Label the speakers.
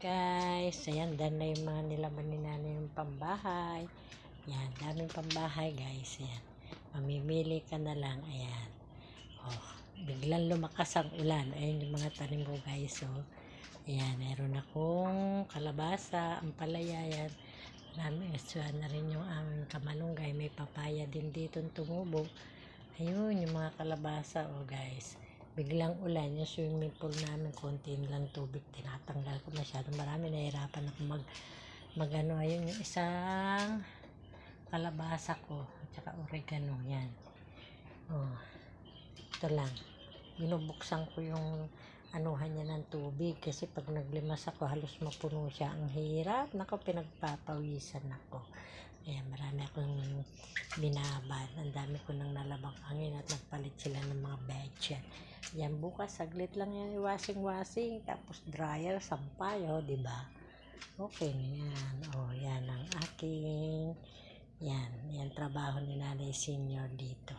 Speaker 1: Guys, ayan, dan na yung mga nilaman ni nanay yung pambahay. Ayan, daming pambahay guys. Ayan, mamimili ka na lang. Ayan, oh, biglang lumakas ang ulan. Ayan yung mga tanim ko guys. Oh. Ayan, meron akong kalabasa, ampalaya. Ayan, marami. Aswan na rin yung aming kamalunggay. May papaya din dito tumubo. Ayun, yung mga kalabasa. Oh guys, biglang ulan, yung swimming pool namin, konti lang tubig, tinatanggal ko masyado marami, nahirapan ako magano. Ayun yung isang kalabasa ko, at saka oregano, yan. Oh, ito lang, binubuksan ko yung anuhan niya ng tubig, kasi pag naglimas ako, halos mapuno siya, ang hirap, nako, pinagpapawisan ako. Ayan, marami akong binabad, ang dami ko nang nalabang hangin at nagpalit sila ng mga bedsheet. Yan, bukas saglit lang yan, washing tapos dryer, sampay, oh, di ba? Okay na yan. Oh, yan ang aking yan trabaho ni Nanay Senior dito.